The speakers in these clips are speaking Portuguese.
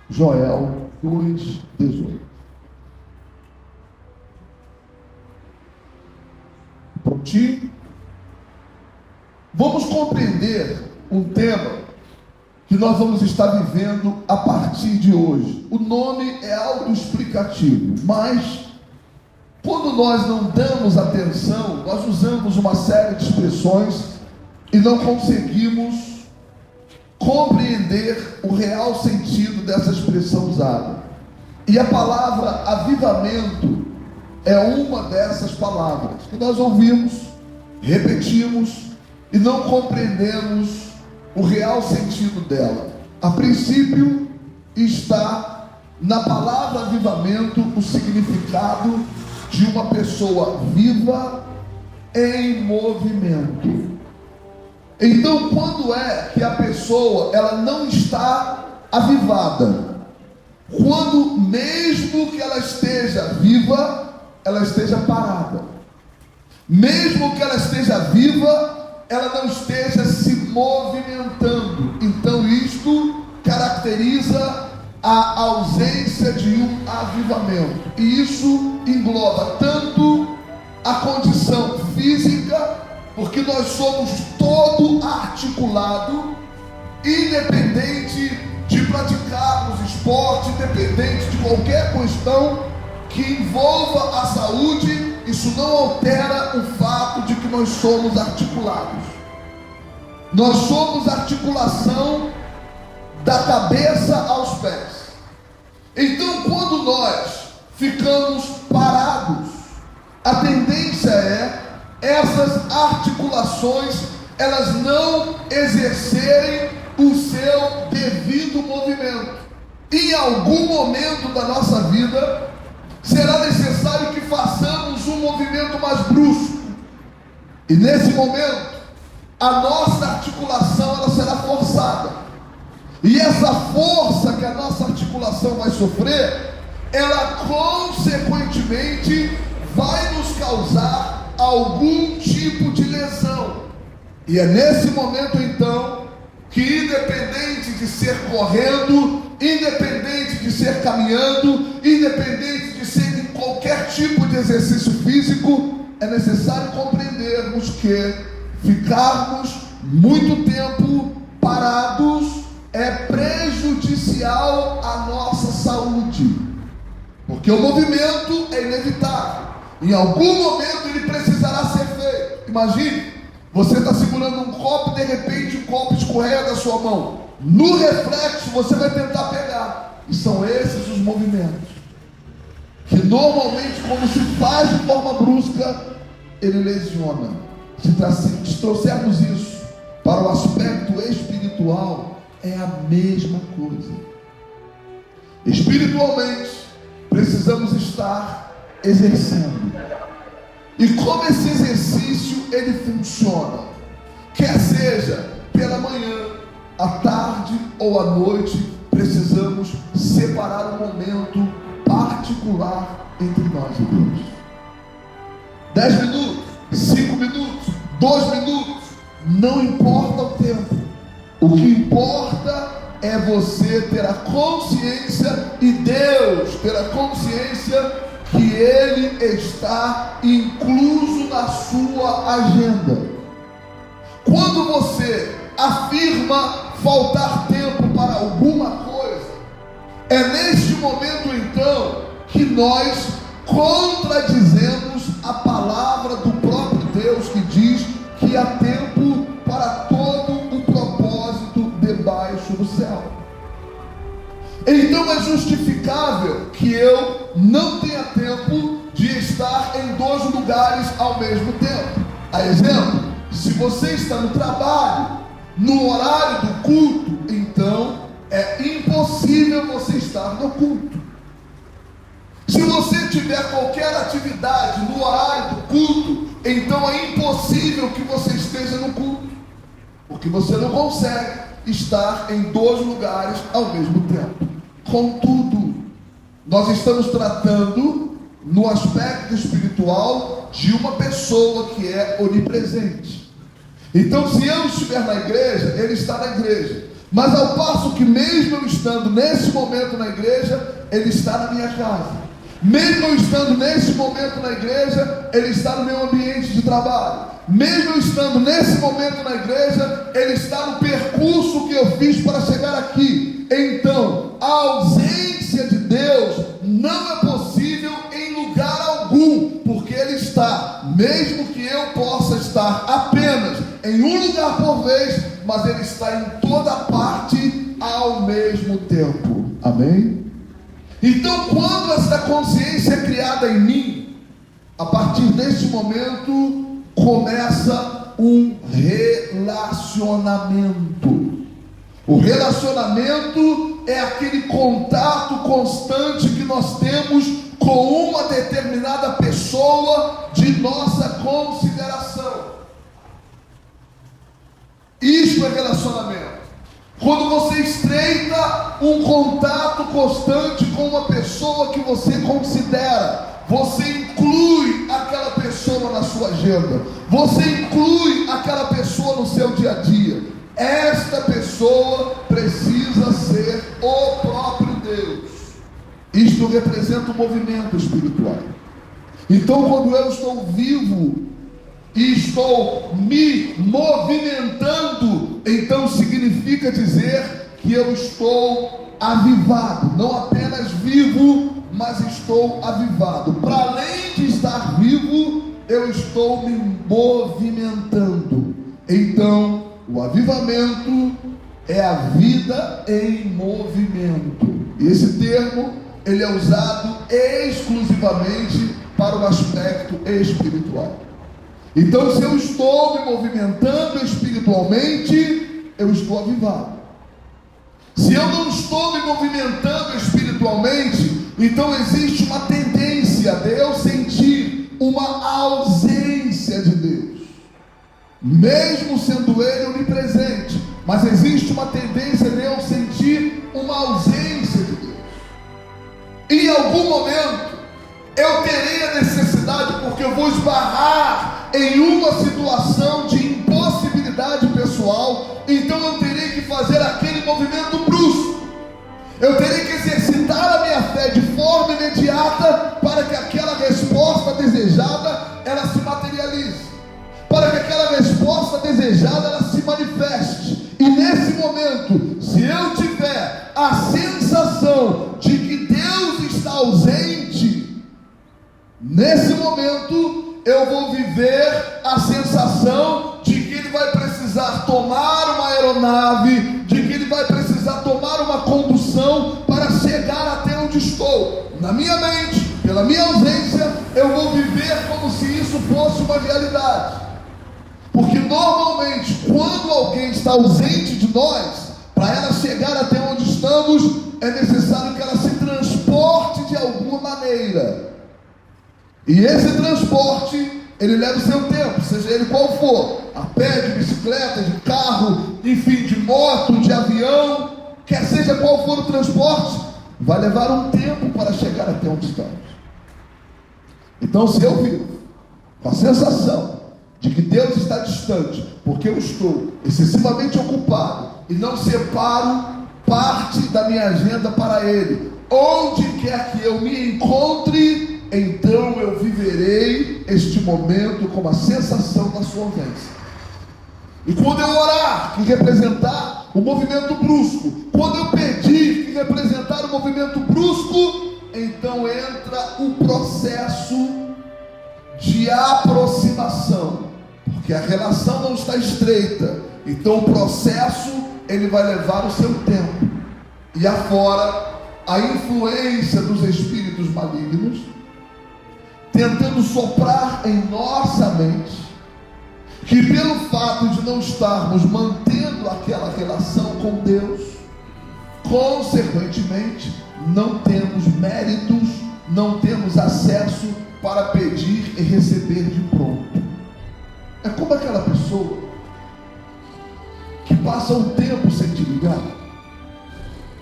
Joel 2,18. Prontinho? Vamos compreender um tema que nós vamos estar vivendo a partir de hoje. O nome é autoexplicativo, mas quando nós não damos atenção, nós usamos uma série de expressões e não conseguimos compreender o real sentido dessa expressão usada. E a palavra avivamento é uma dessas palavras que nós ouvimos, repetimos e não compreendemos o real sentido dela. A princípio está na palavra avivamento o significado de uma pessoa viva em movimento. Então, quando é que a pessoa ela não está avivada? Quando mesmo que ela esteja viva, ela esteja parada. Mesmo que ela esteja viva, ela não esteja se movimentando. Então isto caracteriza a ausência de um avivamento. E isso engloba tanto a condição física, porque nós somos todo articulado, independente de praticarmos esporte, independente de qualquer questão que envolva a saúde, isso não altera o fato de que nós somos articulados. Nós somos articulação da cabeça aos pés. Então, quando nós ficamos parados, a tendência é essas articulações elas não exercerem o seu devido movimento. Em algum momento da nossa vida será necessário que façamos um movimento mais brusco, e nesse momento a nossa articulação ela será forçada, e essa força que a nossa articulação vai sofrer, ela consequentemente vai nos causar algum tipo de lesão. E é nesse momento então que, independente de ser correndo, independente de ser caminhando, independente de ser em qualquer tipo de exercício físico, é necessário compreendermos que ficarmos muito tempo parados é prejudicial à nossa saúde, porque o movimento é inevitável. Em algum momento ele precisará ser feito. Imagine, você está segurando um copo e de repente o copo escorrega da sua mão. No reflexo você vai tentar pegar. E são esses os movimentos que normalmente, quando se faz de forma brusca, ele lesiona. Se trouxermos isso para o aspecto espiritual, é a mesma coisa. Espiritualmente precisamos estar exercendo. E como esse exercício ele funciona? Quer seja pela manhã, à tarde ou à noite, precisamos separar um momento particular entre nós e Deus. 10 minutos, 5 minutos, 2 minutos, não importa o tempo. O que importa é você ter a consciência, e Deus ter a consciência que Ele está incluso na sua agenda. Quando você afirma faltar tempo para alguma coisa, é neste momento então que nós contradizemos a palavra do próprio Deus, que diz que há tempo para todo o propósito debaixo do céu. Então é justificável que eu não tenha tempo de estar em 2 lugares ao mesmo tempo. A exemplo, se você está no trabalho, no horário do culto, então é impossível você estar no culto. Se você tiver qualquer atividade no horário do culto, então é impossível que você esteja no culto, porque você não consegue estar em 2 lugares ao mesmo tempo. Contudo, nós estamos tratando no aspecto espiritual de uma pessoa que é onipresente. Então, se eu estiver na igreja, ele está na igreja. Mas ao passo que mesmo eu estando nesse momento na igreja, Ele está na minha casa. Mesmo eu estando nesse momento na igreja, Ele está no meu ambiente de trabalho. Mesmo eu estando nesse momento na igreja, Ele está no percurso que eu fiz para chegar aqui. Então, a ausência de Deus não é possível em lugar algum, porque Ele está, mesmo que eu possa estar apenas em um lugar por vez, mas Ele está em toda parte ao mesmo tempo. Amém? Então, quando essa consciência é criada em mim, a partir deste momento começa um relacionamento. O relacionamento é aquele contato constante que nós temos com uma determinada pessoa de nossa consideração. Isso é relacionamento. Quando você estreita um contato constante com uma pessoa que você considera, você inclui aquela pessoa na sua agenda, você inclui aquela pessoa no seu dia a dia. Esta pessoa precisa ser o próprio Deus. Isto representa um movimento espiritual. Então, quando eu estou vivo e estou me movimentando, então significa dizer que eu estou avivado. Não apenas vivo, mas estou avivado. Para além de estar vivo, eu estou me movimentando. Então, o avivamento é a vida em movimento. E esse termo, ele é usado exclusivamente para o aspecto espiritual. Então, se eu estou me movimentando espiritualmente, eu estou avivado. Se eu não estou me movimentando espiritualmente, então existe uma tendência de eu sentir uma ausência de Deus, mesmo sendo Ele onipresente, mas existe uma tendência de eu sentir uma ausência de Deus. Em algum momento eu terei a necessidade, porque eu vou esbarrar em uma situação de impossibilidade pessoal, então eu terei que fazer aquele movimento brusco. Eu terei que exercitar a minha fé de forma imediata para que aquela resposta desejada ela se materialize, para que aquela resposta desejada ela se manifeste. E nesse momento, se eu tiver a sensação de que Deus está ausente, nesse momento eu vou viver a sensação de que Ele vai precisar tomar uma aeronave, de que Ele vai precisar tomar uma condução para chegar até onde estou. Na minha mente, pela minha ausência, eu vou viver como se isso fosse uma realidade. Porque normalmente, quando alguém está ausente de nós, para ela chegar até onde estamos, é necessário que ela se transporte de alguma maneira. E esse transporte, ele leva o seu tempo, seja ele qual for, a pé, de bicicleta, de carro, enfim, de moto, de avião, quer seja qual for o transporte, vai levar um tempo para chegar até onde estamos. Então, se eu vivo com a sensação de que Deus está distante, porque eu estou excessivamente ocupado e não separo parte da minha agenda para Ele, onde quer que eu me encontre, então eu viverei este momento com a sensação da sua ausência. E quando eu orar, que representar o movimento brusco, quando eu pedir, que representar o movimento brusco, então entra o processo de aproximação, porque a relação não está estreita, então o processo ele vai levar o seu tempo. E afora a influência dos espíritos malignos tentando soprar em nossa mente, que pelo fato de não estarmos mantendo aquela relação com Deus, consequentemente não temos méritos, não temos acesso para pedir e receber de pronto. É como aquela pessoa que passa um tempo sem te ligar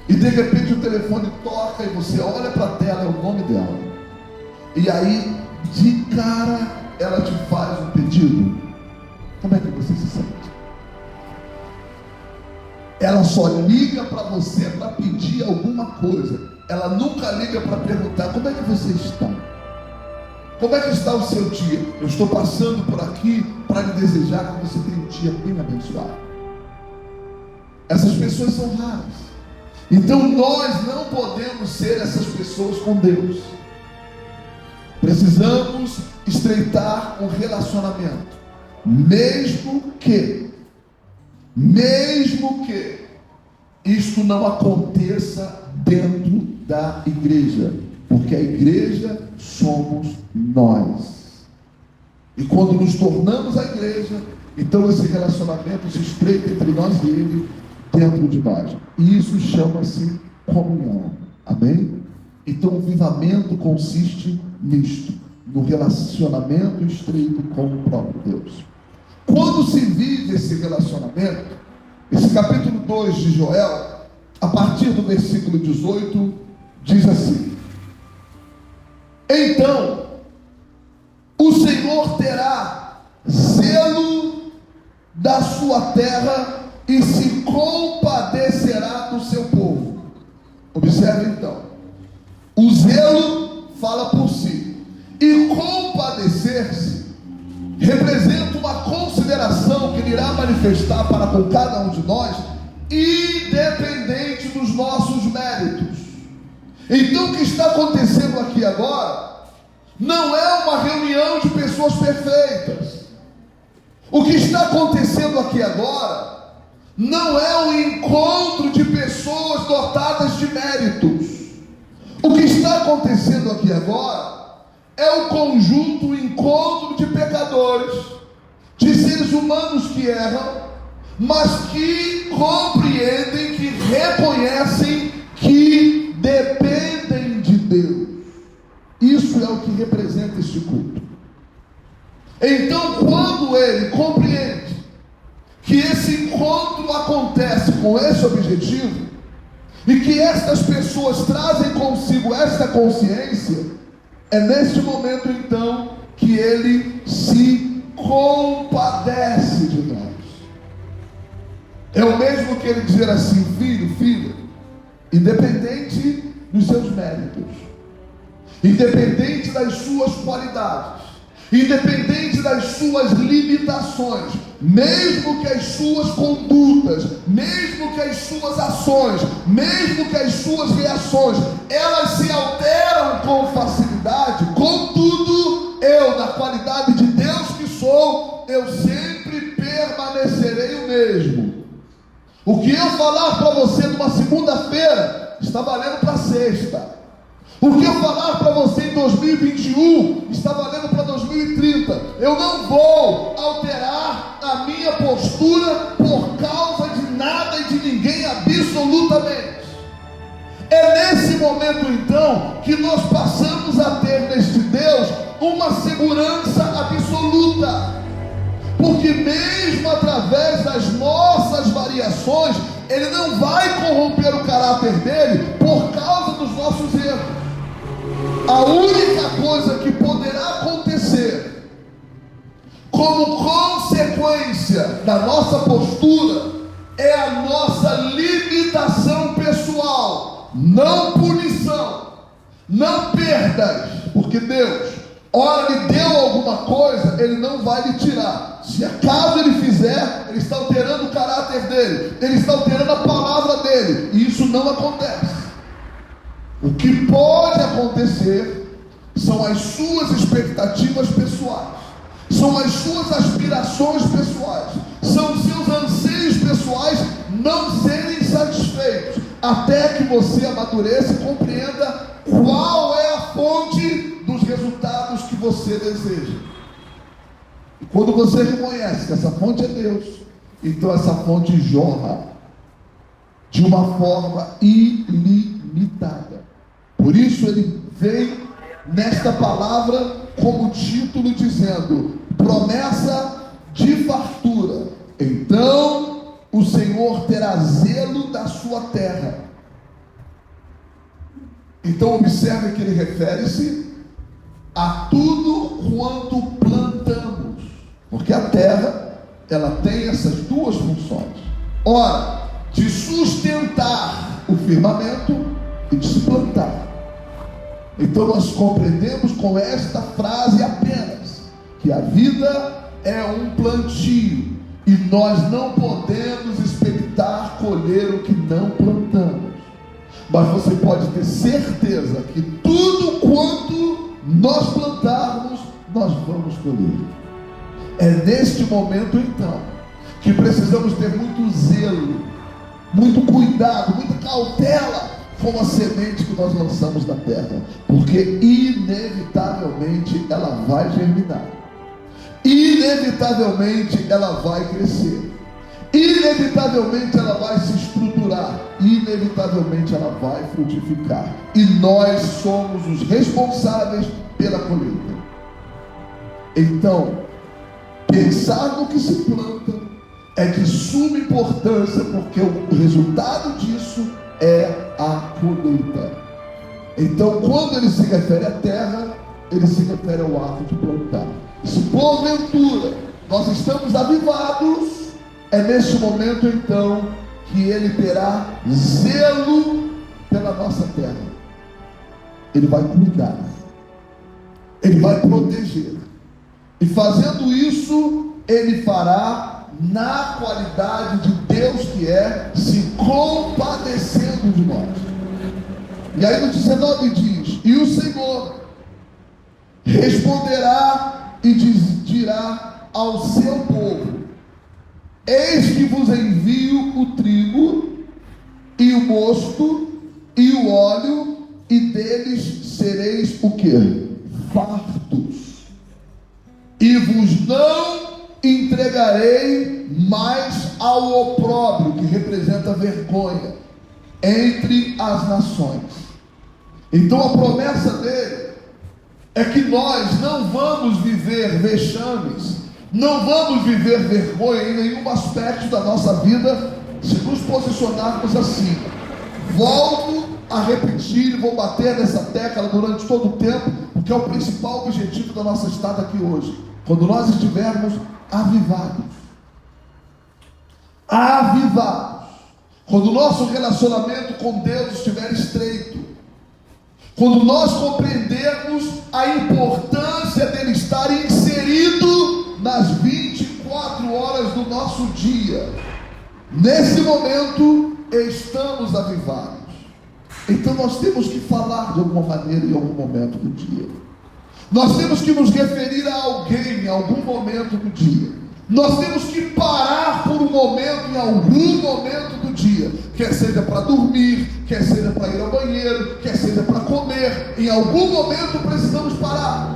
e de repente o telefone toca e você olha para a tela, é o nome dela, e aí de cara ela te faz um pedido. Como é que você se sente? É ela só liga para você para pedir alguma coisa. Ela nunca liga para perguntar: como é que você está? Como é que está o seu dia? Eu estou passando por aqui para lhe desejar que você tenha um dia bem abençoado. Essas pessoas são raras. Então nós não podemos ser essas pessoas com Deus. Precisamos estreitar um relacionamento, mesmo que isto não aconteça dentro da igreja, porque a igreja somos nós. E quando nos tornamos a igreja, então esse relacionamento se estreita entre nós e ele, dentro de nós. E isso chama-se comunhão. Amém? Então o avivamento consiste nisto, no relacionamento estreito com o próprio Deus. Quando se vive esse relacionamento, esse capítulo 2 de Joel, a partir do versículo 18, diz assim: então o Senhor terá zelo da sua terra e se compadecerá do seu povo. Observe então, o zelo fala por si, e compadecer-se representa uma consideração que ele irá manifestar para com cada um de nós, independente dos nossos méritos. Então o que está acontecendo aqui agora não é uma reunião de pessoas perfeitas. O que está acontecendo aqui agora não é um encontro de pessoas dotadas de méritos. O que está acontecendo aqui agora é o conjunto, o encontro de pecadores, de seres humanos que erram, mas que compreendem, que reconhecem que dependem de Deus. Isso é o que representa este culto. Então, quando ele compreende que esse encontro acontece com esse objetivo, e que estas pessoas trazem consigo esta consciência, é neste momento então que ele se compadece de nós. É o mesmo que ele dizer assim: filho, filha, independente dos seus méritos, independente das suas qualidades, independente das suas limitações, mesmo que as suas condutas, mesmo que as suas ações, mesmo que as suas reações, elas se alteram com facilidade, contudo, eu, na qualidade de Deus que sou, eu sempre permanecerei o mesmo. O que eu falar para você numa segunda-feira, está valendo para sexta. O que eu falar para você em 2021 está valendo para 2030. Eu não vou alterar a minha postura por causa de nada e de ninguém, absolutamente. É nesse momento então que nós passamos a ter neste Deus uma segurança absoluta, porque mesmo através das nossas variações, Ele não vai corromper o caráter dele por causa dos nossos erros. A única coisa que poderá acontecer como consequência da nossa postura é a nossa limitação pessoal, não punição, não perdas, porque Deus, ora lhe deu alguma coisa, Ele não vai lhe tirar. Se acaso Ele fizer, Ele está alterando o caráter dele, Ele está alterando a palavra dele, e isso não acontece. O que pode acontecer são as suas expectativas pessoais, são as suas aspirações pessoais, são os seus anseios pessoais não serem satisfeitos, até que você amadureça e compreenda qual é a fonte dos resultados que você deseja. E quando você reconhece que essa fonte é Deus, então essa fonte jorra de uma forma ilimitada. Por isso ele vem nesta palavra como título dizendo: promessa de fartura. Então o Senhor terá zelo da sua terra. Então observe que ele refere-se a tudo quanto plantamos, porque a terra ela tem essas duas funções. Ora, de firmamento e de se plantar. Então nós compreendemos com esta frase apenas que a vida é um plantio e nós não podemos expectar colher o que não plantamos. Mas você pode ter certeza que tudo quanto nós plantarmos, nós vamos colher. É neste momento então que precisamos ter muito zelo, muito cuidado, muita cautela com a semente que nós lançamos na terra, porque inevitavelmente ela vai germinar, inevitavelmente ela vai crescer, inevitavelmente ela vai se estruturar, inevitavelmente ela vai frutificar, e nós somos os responsáveis pela colheita. Então, pensar no que se planta é de suma importância, porque o resultado disso é a colheita. Então, quando ele se refere à terra, ele se refere ao ato de plantar. Se porventura nós estamos avivados, é neste momento então que ele terá zelo pela nossa terra. Ele vai cuidar, ele vai proteger, e fazendo isso, ele fará na qualidade de Deus que é, se compadecendo de nós. E aí no 19 diz: e o Senhor responderá e dirá ao seu povo: eis que vos envio o trigo e o mosto e o óleo, e deles sereis o que? Fartos. E vos não entregarei mais ao opróbrio, que representa vergonha, entre as nações. Então a promessa dele é que nós não vamos viver vexames, não vamos viver vergonha em nenhum aspecto da nossa vida, se nos posicionarmos assim. Volto a repetir e vou bater nessa tecla durante todo o tempo, porque é o principal objetivo da nossa estada aqui hoje. Quando nós estivermos avivados, quando o nosso relacionamento com Deus estiver estreito, quando nós compreendermos a importância dele estar inserido nas 24 horas do nosso dia, nesse momento estamos avivados. Então nós temos que falar de alguma maneira em algum momento do dia. Nós temos que nos referir a alguém em algum momento do dia. Nós temos que parar por um momento, em algum momento do dia, quer seja para dormir, quer seja para ir ao banheiro, quer seja para comer. Em algum momento precisamos parar.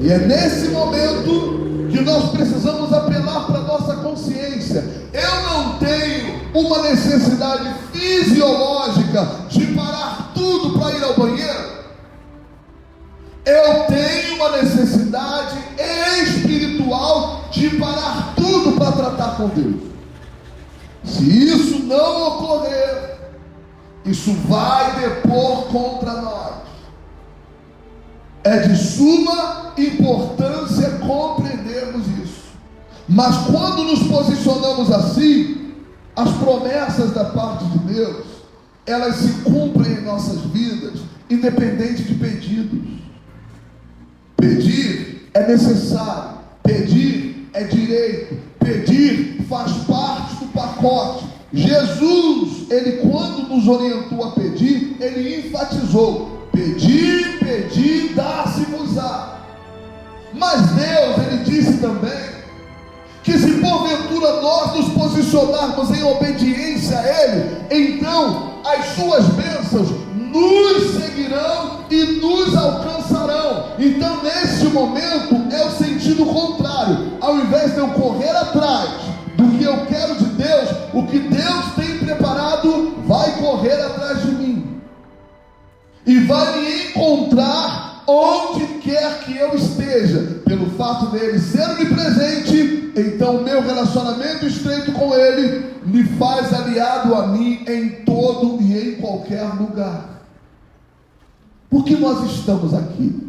E é nesse momento que nós precisamos apelar para a nossa consciência. Eu não tenho uma necessidade fisiológica de parar tudo para ir ao banheiro. Eu tenho uma necessidade espiritual de parar tudo para tratar com Deus. Se isso não ocorrer, isso vai depor contra nós. É de suma importância compreendermos isso. Mas quando nos posicionamos assim, as promessas da parte de Deus, elas se cumprem em nossas vidas, independente de pedidos. Pedir é necessário, pedir é direito, pedir faz parte do pacote. Jesus, ele quando nos orientou a pedir, ele enfatizou: pedir, pedir, dá-se-vos-á. Mas Deus, ele disse também que se porventura nós nos posicionarmos em obediência a ele, então as suas bênçãos nos seguirão e nos alcançarão. Então neste momento é o sentido contrário. Ao invés de eu correr atrás do que eu quero de Deus, o que Deus tem preparado vai correr atrás de mim e vai me encontrar onde quer que eu esteja. Pelo fato dele ser-me presente, então o meu relacionamento estreito com ele me faz aliado a mim em todo e em qualquer lugar. Por que nós estamos aqui?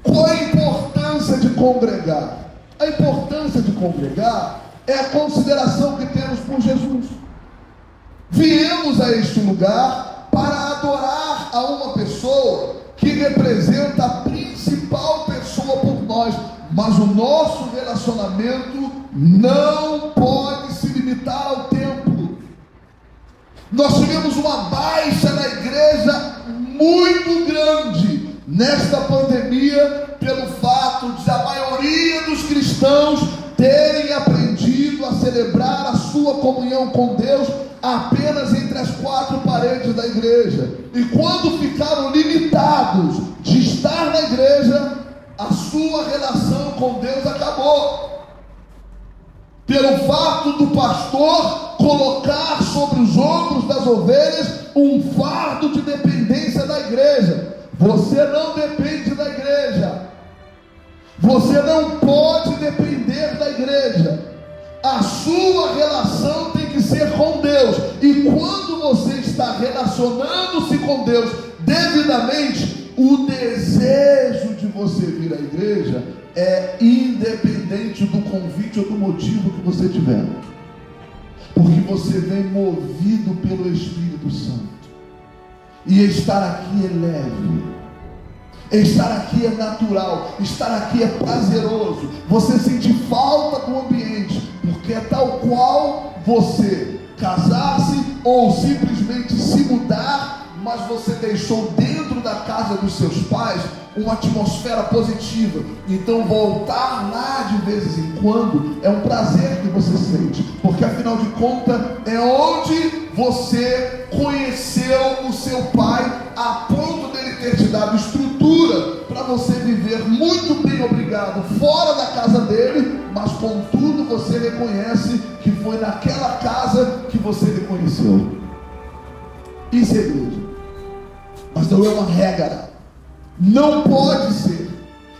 Qual a importância de congregar? A importância de congregar é a consideração que temos por Jesus. Viemos a este lugar para adorar a uma pessoa que representa a principal pessoa por nós, mas o nosso relacionamento não pode se limitar ao templo. Nós tivemos uma baixa na igreja muito grande nesta pandemia, pelo fato de a maioria dos cristãos terem aprendido a celebrar a sua comunhão com Deus apenas entre as quatro paredes da igreja. E quando ficaram limitados de estar na igreja, a sua relação com Deus acabou. Pelo fato do pastor colocar sobre os ombros das ovelhas um fardo de dependência da igreja. Você não depende da igreja. Você não pode depender da igreja. A sua relação tem que ser com Deus. E quando você está relacionando-se com Deus devidamente, o desejo de você vir à igreja é independente do convite ou do motivo que você tiver, porque você vem movido pelo Espírito Santo. E estar aqui é leve, estar aqui é natural, estar aqui é prazeroso. Você sente falta do ambiente, porque é tal qual você casar-se ou simplesmente se mudar, mas você deixou dentro da casa dos seus pais uma atmosfera positiva. Então voltar lá de vez em quando é um prazer que você sente, porque afinal de contas é onde você conheceu o seu pai, a ponto dele ter te dado estrutura para você viver muito bem, obrigado, fora da casa dele, mas contudo você reconhece que foi naquela casa que você reconheceu. Isso é igreja. Mas não é uma regra, não pode ser,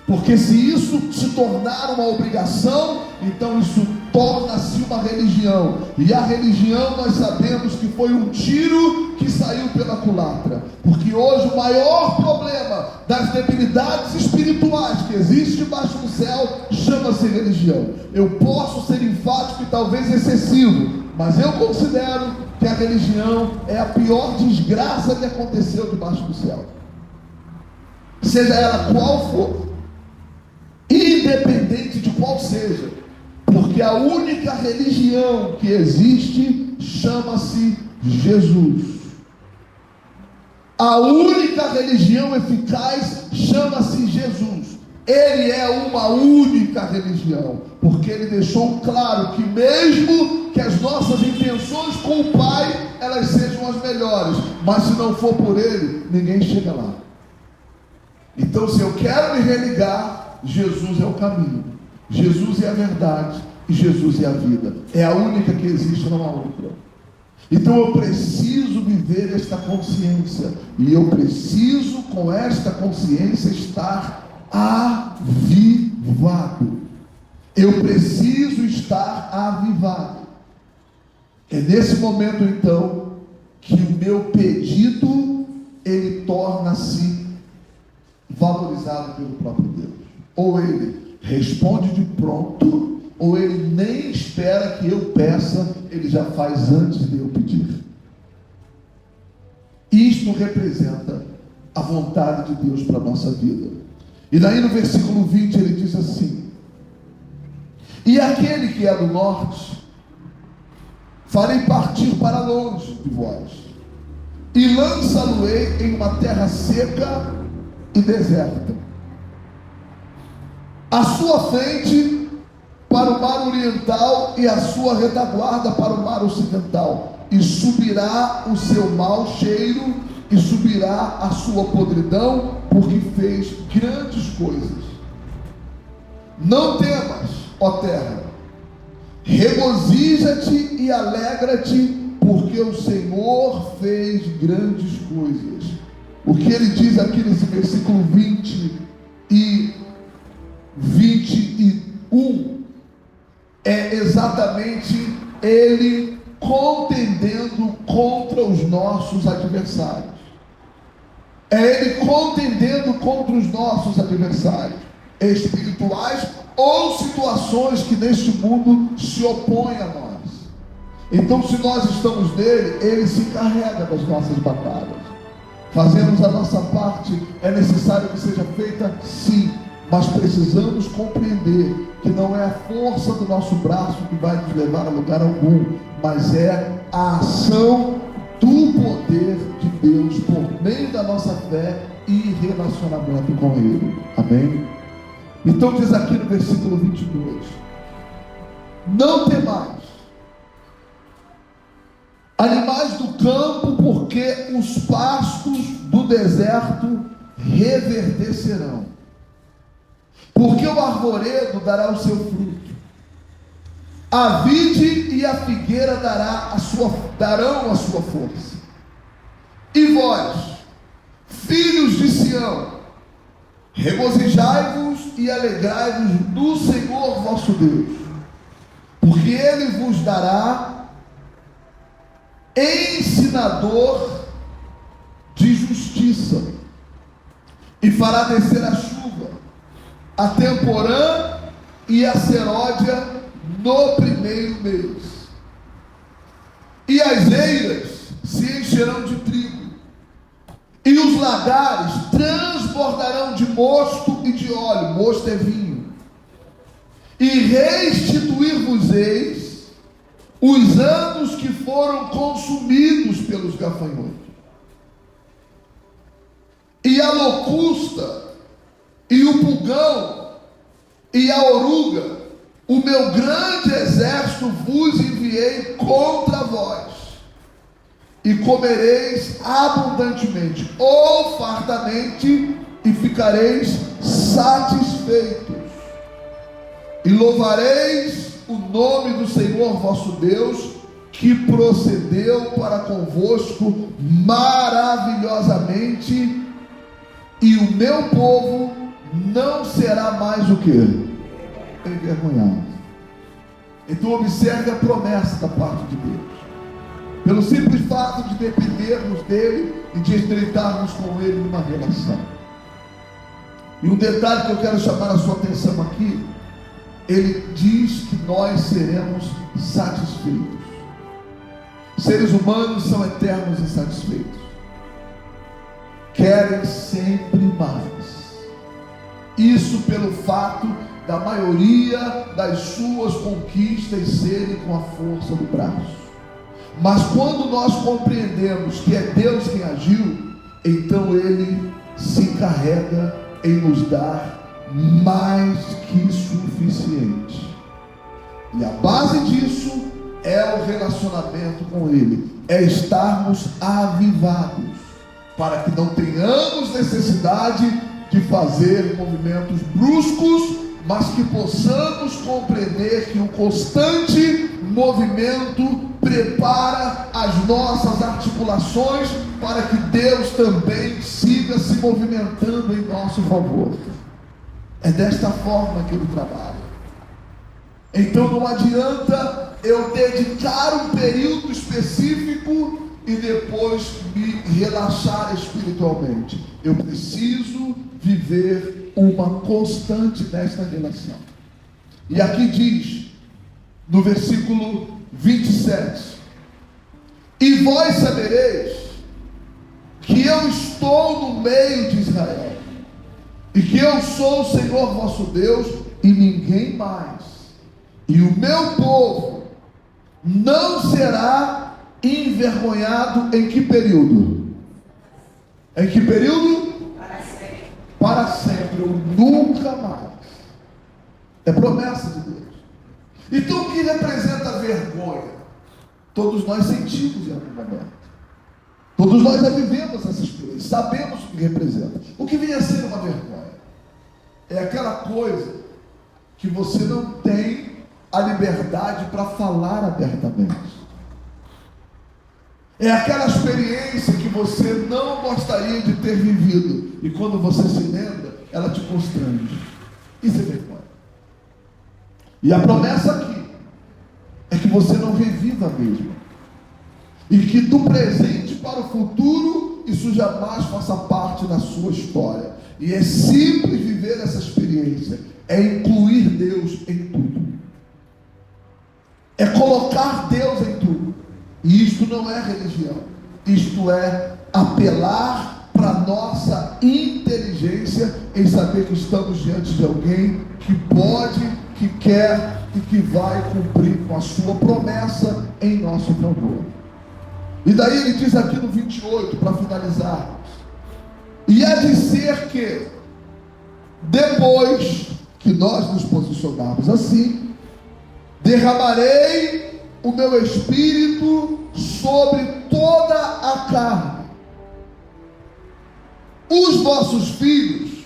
porque se isso se tornar uma obrigação, então isso torna-se uma religião, e a religião nós sabemos que foi um tiro que saiu pela culatra, porque hoje o maior problema das debilidades espirituais que existe debaixo do céu chama-se religião. Eu posso ser enfático e talvez excessivo, mas eu considero que a religião é a pior desgraça que aconteceu debaixo do céu, seja ela qual for, independente de qual seja, porque a única religião que existe chama-se Jesus. A única religião eficaz chama-se Jesus. Ele é uma única religião, porque ele deixou claro que mesmo que as nossas intenções com o Pai, elas sejam as melhores, mas se não for por ele, ninguém chega lá. Então, se eu quero me religar, Jesus é o caminho, Jesus é a verdade e Jesus é a vida. É a única que existe, não há outra. Então eu preciso viver esta consciência, e eu preciso com esta consciência estar avivado. Eu preciso estar avivado. É nesse momento então que o meu pedido ele torna-se valorizado pelo próprio Deus. Ou ele responde de pronto, ou ele nem espera que eu peça, ele já faz antes de eu pedir. Isto representa a vontade de Deus para a nossa vida. E daí no versículo 20 ele diz assim: e aquele que é do norte farei partir para longe de vós, e lançá-lo-ei em uma terra seca e deserta, a sua frente para o mar oriental e a sua retaguarda para o mar ocidental, e subirá o seu mau cheiro e subirá a sua podridão, porque fez grandes coisas. Não temas, ó terra, regozija-te e alegra-te, porque o Senhor fez grandes coisas. O que ele diz aqui nesse versículo 20 e 21 é exatamente ele contendendo contra os nossos adversários. É ele contendendo contra os nossos adversários espirituais ou situações que neste mundo se opõem a nós. Então, se nós estamos nele, ele se encarrega das nossas batalhas. Fazemos a nossa parte, é necessário que seja feita, sim, mas precisamos compreender que não é a força do nosso braço que vai nos levar a lugar algum, mas é a ação do poder de Deus por meio da nossa fé e relacionamento com Ele. Amém? Então diz aqui no versículo 22: não temais animais do campo, porque os pastos do deserto reverdecerão, porque o arvoredo dará o seu fruto, a vide e a figueira darão a sua força. E vós, filhos de Sião, regozijai-vos e alegrai-vos no Senhor vosso Deus, porque Ele vos dará ensinador de justiça, e fará descer a chuva, a temporã e a seródia no primeiro mês, e as eiras se encherão de trigo, e os lagares transbordarão de mosto e de óleo. Mosto é vinho. E restituir-vos-eis os anos que foram consumidos pelos gafanhotos, e a locusta, e o pulgão, e a oruga, o meu grande exército vos enviei contra vós, e comereis abundantemente ou fartamente, e ficareis satisfeitos, e louvareis o nome do Senhor vosso Deus, que procedeu para convosco maravilhosamente, e o meu povo não será mais o que? Envergonhado. Então observe a promessa da parte de Deus. Pelo simples fato de dependermos dele e de estreitarmos com ele numa relação. E um detalhe que eu quero chamar a sua atenção aqui: ele diz que nós seremos satisfeitos. Seres humanos são eternos insatisfeitos, querem sempre mais. Isso pelo fato da maioria das suas conquistas serem com a força do braço. Mas quando nós compreendemos que é Deus quem agiu, então Ele se encarrega em nos dar mais que suficiente. E a base disso é o relacionamento com Ele, é estarmos avivados, para que não tenhamos necessidade de fazer movimentos bruscos, mas que possamos compreender que o constante movimento prepara as nossas articulações para que Deus também siga se movimentando em nosso favor. É desta forma que Ele trabalha. Então não adianta eu dedicar um período específico e depois me relaxar espiritualmente. Eu preciso viver uma constante nesta relação. E aqui diz, no versículo 27: e vós sabereis que eu estou no meio de Israel, e que eu sou o Senhor vosso Deus, e ninguém mais, e o meu povo não será envergonhado. Em que período? Em que período? Para sempre. Para sempre, ou nunca mais. É promessa de Deus. Então o que representa a vergonha? Todos nós sentimos em algum momento. Todos nós já vivemos essa experiência, sabemos o que representa. O que vem a ser uma vergonha? É aquela coisa que você não tem a liberdade para falar abertamente. É aquela experiência que você não gostaria de ter vivido, e quando você se lembra, ela te constrange. Isso é vergonha. E a promessa aqui é que você não reviva mesmo, e que do presente para o futuro isso jamais faça parte da sua história. E é simples viver essa experiência, é incluir Deus em tudo, é colocar Deus em tudo. E isto não é religião, isto é apelar para a nossa inteligência em saber que estamos diante de alguém que pode, que quer e que vai cumprir com a sua promessa em nosso favor. E daí ele diz aqui no 28, para finalizarmos: e há de ser que, depois que nós nos posicionarmos assim, derramarei o meu espírito sobre toda a carne. Os vossos filhos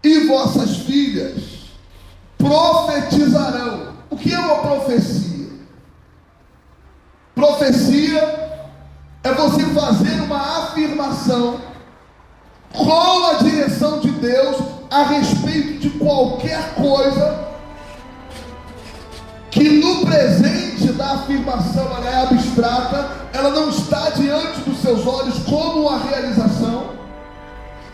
e vossas filhas profetizarão. O que é uma profecia? Profecia é você fazer uma afirmação com a direção de Deus a respeito de qualquer coisa que no presente da afirmação ela é abstrata, ela não está diante dos seus olhos como uma realização,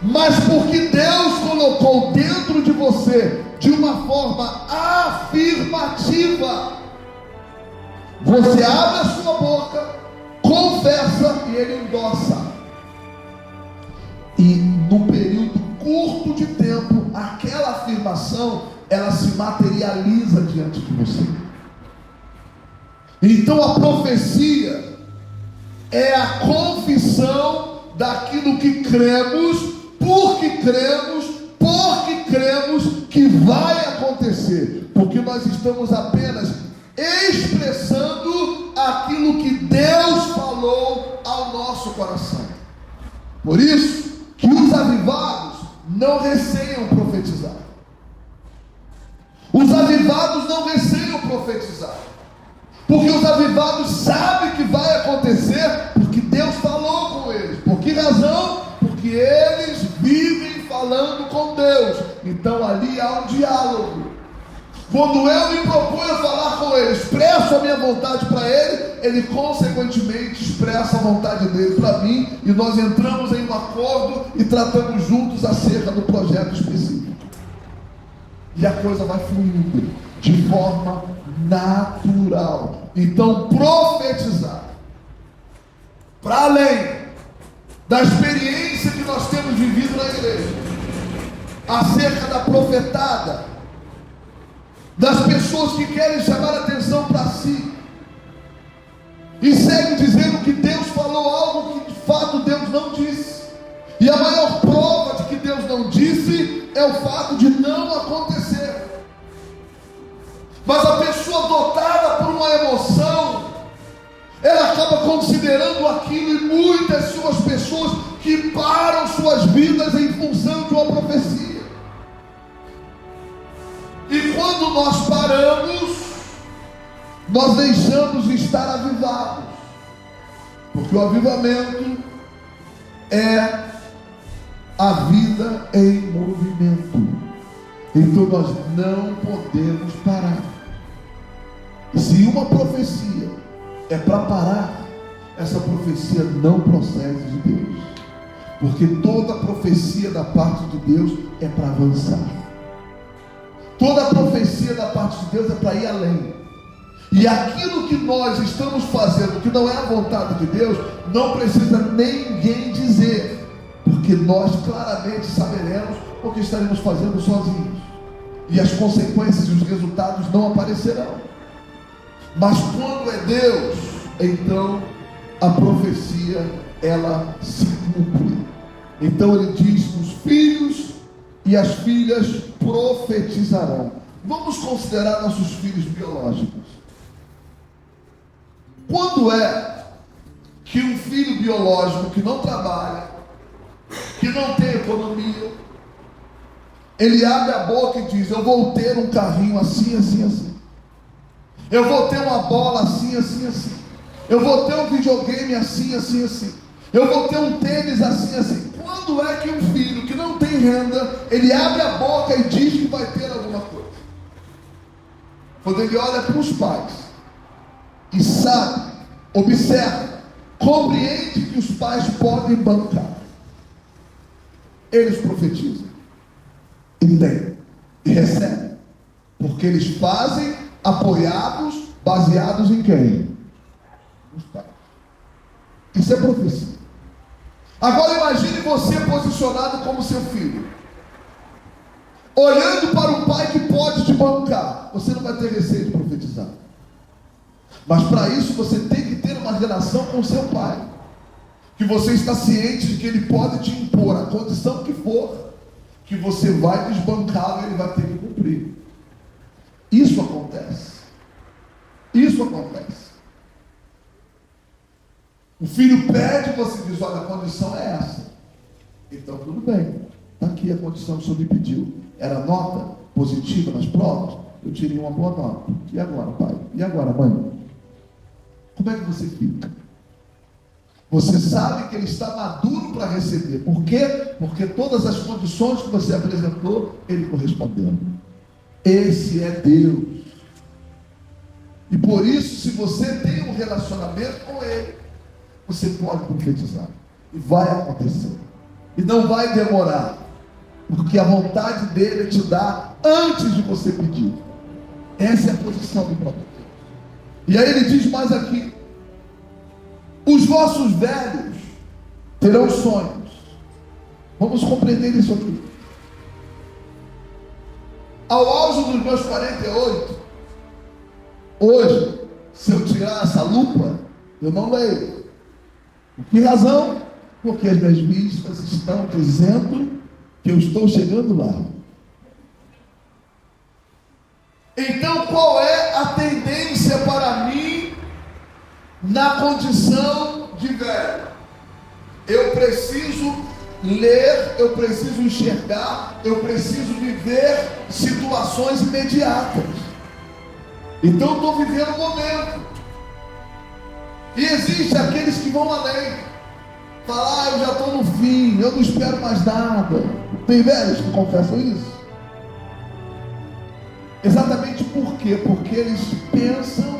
mas porque Deus colocou dentro de você de uma forma afirmativa, você abre a sua boca, confessa e ele endossa. E num período curto de tempo, aquela afirmação, ela se materializa diante de você. Então a profecia é a confissão daquilo que cremos, porque cremos que vai acontecer, porque nós estamos apenas expressando aquilo que Deus falou ao nosso coração. Por isso que os avivados não receiam profetizar. Os avivados não receiam profetizar, porque os avivados sabem que vai acontecer, porque Deus falou com eles. Por que razão? Porque eles vivem falando com Deus. Então ali há um diálogo. Quando eu me proponho a falar com ele, expresso a minha vontade para ele, ele consequentemente expressa a vontade dele para mim, e nós entramos em um acordo e tratamos juntos acerca do projeto específico. E a coisa vai fluindo de forma natural. Então, profetizar, para além da experiência que nós temos vivido na igreja, acerca da profetada, das pessoas que querem chamar a atenção para si, e seguem dizendo que Deus falou algo que de fato Deus não disse, e a maior prova de que Deus não disse é o fato de não acontecer. Mas a pessoa dotada por uma emoção, ela acaba considerando aquilo, e muitas são as pessoas que param suas vidas em função de uma profecia. E quando nós paramos, nós deixamos de estar avivados, porque o avivamento é a vida em movimento. Então nós não podemos parar. E se uma profecia é para parar, essa profecia não procede de Deus, porque toda profecia da parte de Deus é para avançar. Toda profecia da parte de Deus é para ir além. E aquilo que nós estamos fazendo, que não é a vontade de Deus, não precisa ninguém dizer, porque nós claramente saberemos, porque estaremos fazendo sozinhos, e as consequências e os resultados não aparecerão. Mas quando é Deus, então a profecia ela se cumpre. Então ele diz: os filhos e as filhas profetizarão. Vamos considerar nossos filhos biológicos. Quando é que um filho biológico que não trabalha, que não tem economia, ele abre a boca e diz: eu vou ter um carrinho assim, assim, assim, eu vou ter uma bola assim, assim, assim, eu vou ter um videogame assim, assim, assim, eu vou ter um tênis assim, assim? Quando é que um filho que não tem renda, ele abre a boca e diz que vai ter alguma coisa? Quando ele olha para os pais e sabe, observa, compreende que os pais podem bancar, eles profetizam, e têm, e recebem, porque eles fazem apoiados, baseados em quem? os pais. Isso é profecia. Agora imagine você posicionado como seu filho, olhando para um pai que pode te bancar. Você não vai ter receio de profetizar. Mas para isso você tem que ter uma relação com seu pai, que você está ciente de que ele pode te impor a condição que for, que você vai desbancá-lo e ele vai ter que cumprir. Isso acontece. Isso acontece. O filho pede, você diz: olha, a condição é essa. Então tudo bem, está aqui a condição que o senhor me pediu. Era nota positiva nas provas? Eu tirei uma boa nota. E agora, pai? E agora, mãe? Como é que você fica? Você sabe que ele está maduro para receber. Por quê? Porque todas as condições que você apresentou, ele correspondeu. Esse é Deus. E por isso, se você tem um relacionamento com ele, você pode profetizar. E vai acontecer. E não vai demorar. Porque a vontade dele é te dar antes de você pedir. Essa é a posição do próprio Deus. E aí ele diz mais aqui: os vossos velhos terão sonhos. Vamos compreender isso aqui. Ao auge dos meus 48, hoje, se eu tirar essa lupa, eu não leio. Por que razão? Porque as minhas vistas estão dizendo que eu estou chegando lá. Então, qual é a tendência para mim na condição de velho? Eu preciso ler, eu preciso enxergar, eu preciso viver situações imediatas. Então, eu estou vivendo o momento. E existem aqueles que vão além. Falar: eu já estou no fim, eu não espero mais nada. Tem velhos que confessam isso? Exatamente por quê? Porque eles pensam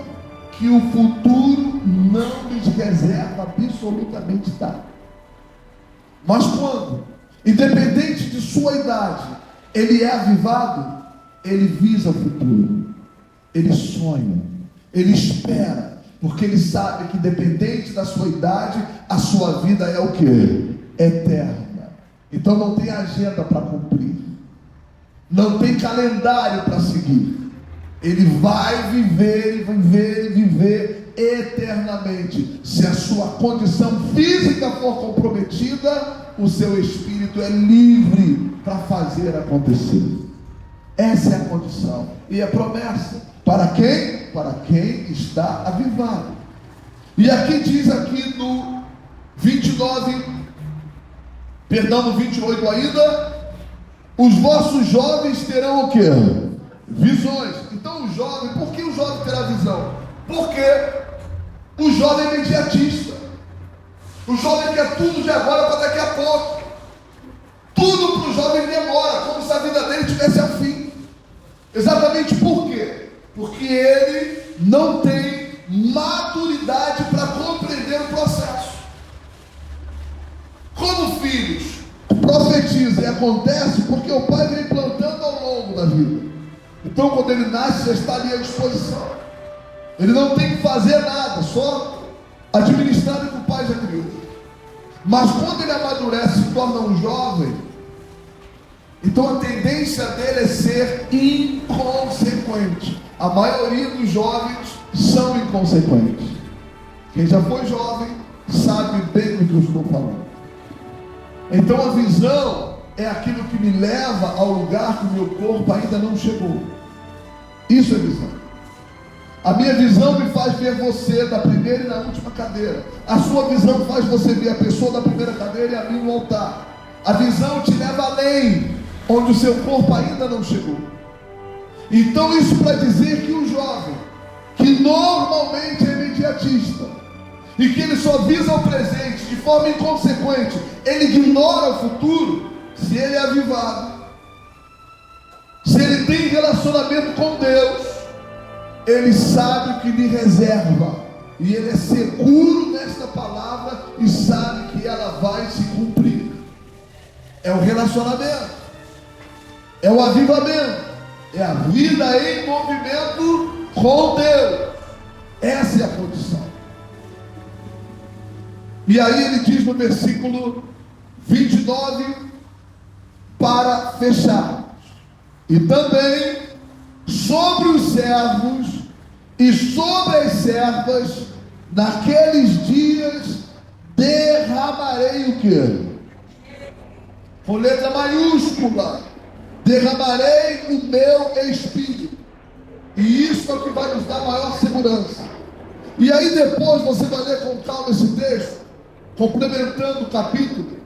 que o futuro não lhes reserva absolutamente nada. Mas quando, independente de sua idade, ele é avivado, ele visa o futuro, ele sonha, ele espera, porque ele sabe que independente da sua idade, a sua vida é o quê? Eterna. Então não tem agenda para cumprir, não tem calendário para seguir. Ele vai viver, viver, viver eternamente. Se a sua condição física for comprometida, o seu espírito é livre para fazer acontecer. Essa é a condição e a promessa. Para quem? Para quem está avivado. E aqui diz aqui no 29, perdão, no 28 ainda: os vossos jovens terão o quê? Visões. Então o jovem, por que o jovem terá visão? Porque o jovem é imediatista. O jovem quer tudo de agora para daqui a pouco. Tudo para o jovem demora, como se a vida dele tivesse a fim. Exatamente por quê? Porque ele não tem maturidade para compreender o processo. Como filhos, profetiza e acontece porque o pai vem plantando ao longo da vida. Então quando ele nasce, já está ali à disposição. Ele não tem que fazer nada, só administrar o que o pai já criou. Mas quando ele amadurece e se torna um jovem, então a tendência dele é ser inconsequente. A maioria dos jovens são inconsequentes. Quem já foi jovem sabe bem do que eu estou falando. Então a visão é aquilo que me leva ao lugar que o meu corpo ainda não chegou. Isso é visão. A minha visão me faz ver você da primeira e na última cadeira. A sua visão faz você ver a pessoa da primeira cadeira e a mim no altar. A visão te leva além, onde o seu corpo ainda não chegou. Então isso para dizer que o jovem, que normalmente é imediatista, e que ele só visa o presente de forma inconsequente, ele ignora o futuro. Se ele é avivado, se ele tem relacionamento com Deus, ele sabe o que lhe reserva, e ele é seguro nesta palavra e sabe que ela vai se cumprir. É o relacionamento, é o avivamento, é a vida em movimento com Deus. Essa é a condição. E aí ele diz no versículo 29, para fechar: e também sobre os servos e sobre as servas, naqueles dias derramarei o quê? Com letra maiúscula: derramarei o meu espírito. E isso é o que vai nos dar maior segurança. E aí depois você vai ler com calma esse texto, complementando o capítulo,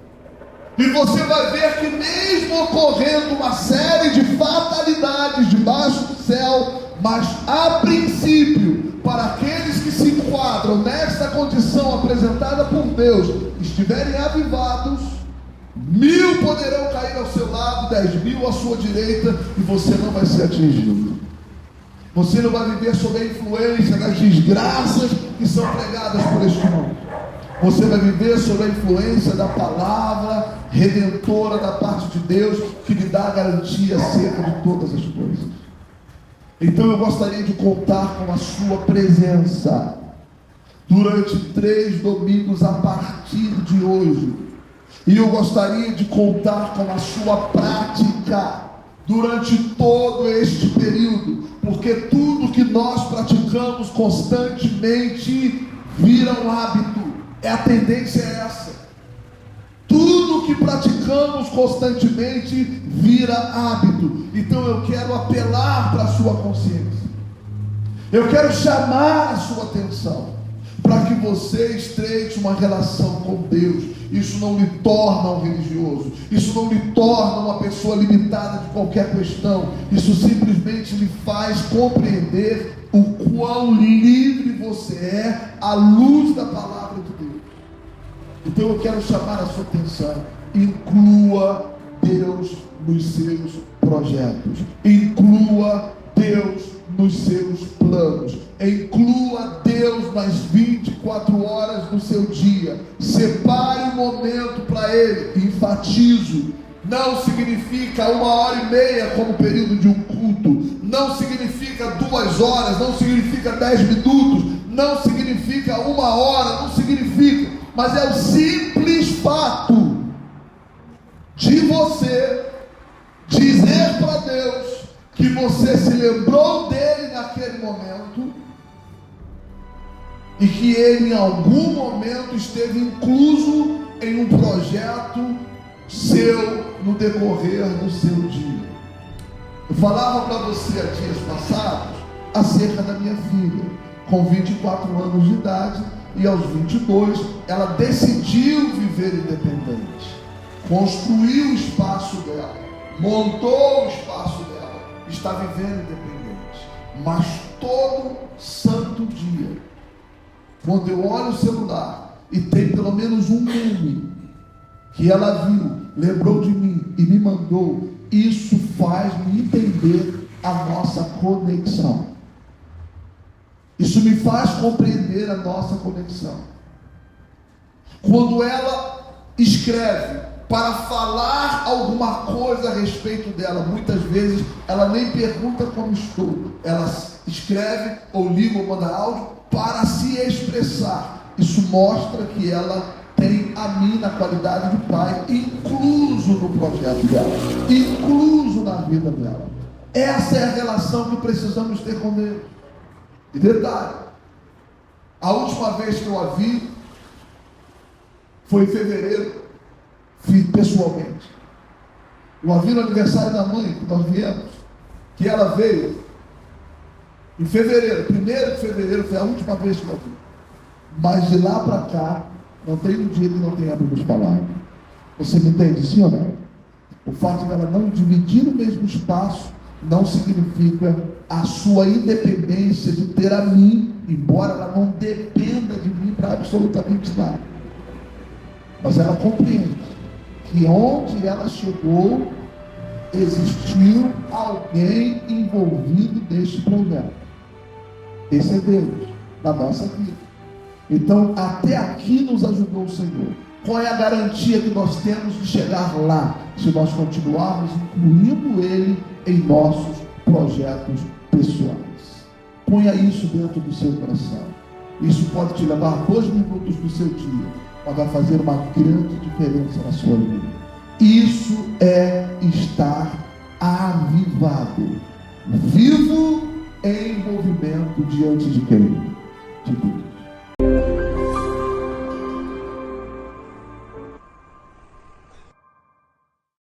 e você vai ver que mesmo ocorrendo uma série de fatalidades debaixo do céu, mas a princípio, para aqueles que se enquadram nesta condição apresentada por Deus, estiverem avivados, 1000 poderão cair ao seu lado, 10.000 à sua direita, e você não vai ser atingido. Você não vai viver sob a influência das desgraças que são pregadas por este mundo. Você vai viver sob a influência da palavra redentora da parte de Deus, que lhe dá garantia acerca de todas as coisas. Então eu gostaria de contar com a sua presença durante 3 domingos a partir de hoje. E eu gostaria de contar com a sua prática durante todo este período, porque tudo que nós praticamos constantemente vira um hábito. A tendência é essa. Tudo que praticamos constantemente vira hábito. Então eu quero apelar para a sua consciência. Eu quero chamar a sua atenção para que você estreite uma relação com Deus. Isso não lhe torna um religioso, isso não lhe torna uma pessoa limitada de qualquer questão. Isso simplesmente lhe faz compreender o quão livre você é à luz da palavra de Deus. Então eu quero chamar a sua atenção: inclua Deus nos seus projetos, inclua Deus nos seus planos, inclua Deus nas 24 horas do seu dia. Separe um momento para Ele. Enfatizo: não significa 1h30 como período de um culto, não significa 2 horas, não significa 10 minutos, não significa 1 hora, não significa, mas é o simples fato de você dizer para Deus que você se lembrou dele naquele momento e que ele em algum momento esteve incluso em um projeto seu no decorrer do seu dia. Eu falava para você há dias passados acerca da minha filha, com 24 anos de idade, e aos 22 ela decidiu viver independente, construiu o espaço dela, montou o espaço dela, está vivendo independente. Mas todo santo dia, quando eu olho o celular e tem pelo menos um meme que ela viu, lembrou de mim e me mandou, isso faz-me entender a nossa conexão. Isso me faz compreender a nossa conexão. Quando ela escreve para falar alguma coisa a respeito dela, muitas vezes ela nem pergunta como estou, ela escreve ou liga ou manda áudio para se expressar. Isso mostra que ela tem a mim na qualidade de pai incluso no projeto dela, incluso na vida dela. Essa é a relação que precisamos ter com Deus. E detalhe: a última vez que eu a vi foi em fevereiro, pessoalmente. Eu a vi no aniversário da mãe, que nós viemos, que ela veio em fevereiro, 1º de fevereiro foi a última vez que eu a vi. Mas de lá para cá, não tem um dia que não tenhamos falado. Você me entende, sim ou não? O fato dela não dividir o mesmo espaço não significa a sua independência de ter a mim, embora ela não dependa de mim para absolutamente nada. Mas ela compreende que onde ela chegou, existiu alguém envolvido neste projeto. Esse é Deus na nossa vida. Então, até aqui nos ajudou o Senhor. Qual é a garantia que nós temos de chegar lá, se nós continuarmos incluindo Ele em nossos projetos pessoais? Ponha isso dentro do seu coração. Isso pode te levar 2 minutos do seu dia mas vai fazer uma grande diferença na sua vida. Isso é estar avivado, vivo em movimento diante de quem? De Deus.